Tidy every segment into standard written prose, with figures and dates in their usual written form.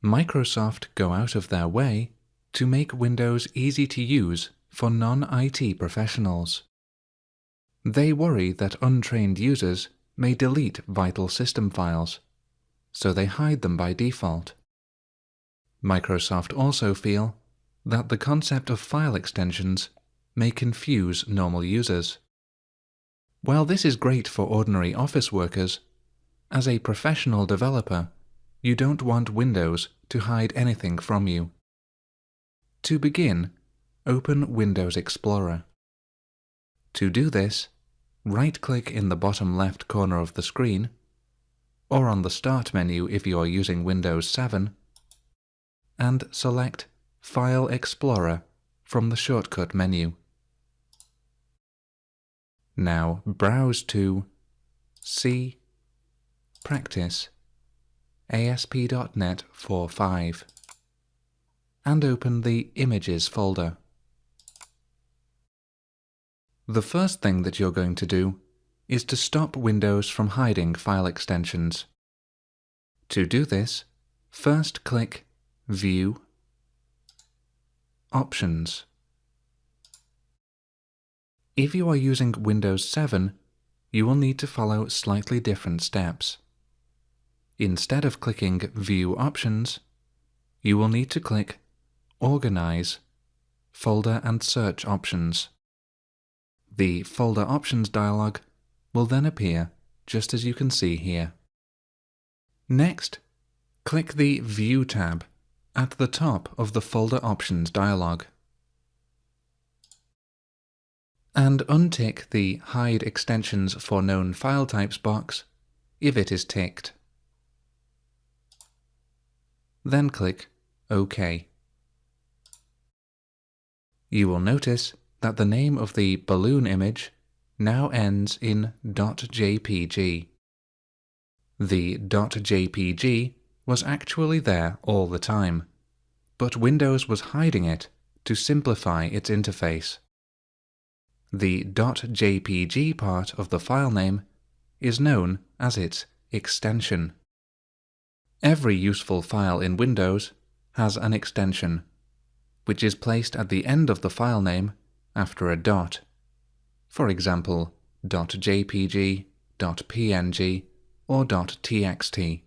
Microsoft go out of their way to make Windows easy to use for non-IT professionals. They worry that untrained users may delete vital system files, so they hide them by default. Microsoft also feel that the concept of file extensions may confuse normal users. While this is great for ordinary office workers, as a professional developer, you don't want Windows to hide anything from you. To begin, open Windows Explorer. To do this, right-click in the bottom left corner of the screen, or on the Start menu if you are using Windows 7, and select File Explorer from the shortcut menu. Now browse to C, Practice, ASP.NET 4.5, and open the Images folder. The first thing that you're going to do is to stop Windows from hiding file extensions. To do this, first click View, Options. If you are using Windows 7, you will need to follow slightly different steps. Instead of clicking View Options, you will need to click Organize, Folder and Search Options. The Folder Options dialog will then appear just as you can see here. Next, click the View tab at the top of the Folder Options dialog, and untick the Hide Extensions for Known File Types box if it is ticked. Then click OK. You will notice that the name of the balloon image now ends in .jpg. The .jpg was actually there all the time, but Windows was hiding it to simplify its interface. The .jpg part of the file name is known as its extension. Every useful file in Windows has an extension, which is placed at the end of the file name after a dot. For example, .jpg, .png, or .txt.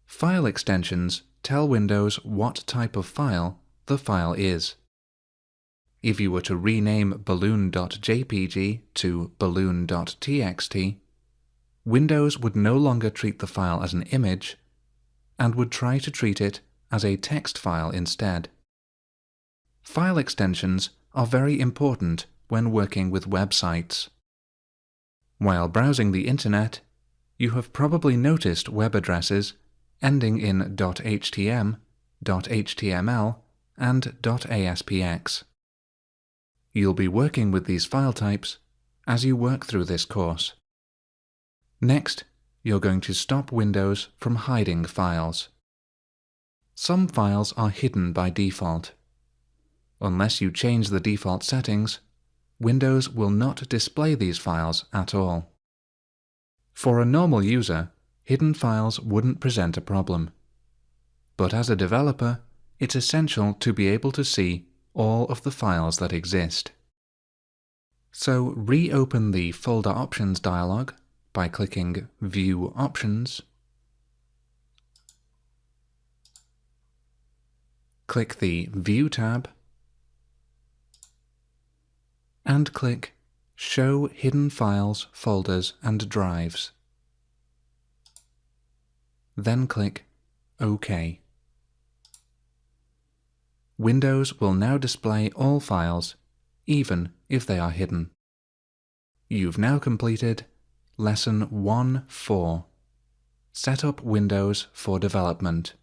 File extensions tell Windows what type of file the file is. If you were to rename balloon.jpg to balloon.txt, Windows would no longer treat the file as an image and would try to treat it as a text file instead. File extensions are very important when working with websites. While browsing the internet, you have probably noticed web addresses ending in .htm, .html, and .aspx. You'll be working with these file types as you work through this course. Next, you're going to stop Windows from hiding files. Some files are hidden by default. Unless you change the default settings, Windows will not display these files at all. For a normal user, hidden files wouldn't present a problem. But as a developer, it's essential to be able to see all of the files that exist. So reopen the Folder Options dialog by clicking View Options. Click the View tab and click Show Hidden Files, Folders and Drives. Then click OK. Windows will now display all files, even if they are hidden. You've now completed Lesson 1.4. Set up Windows for Development.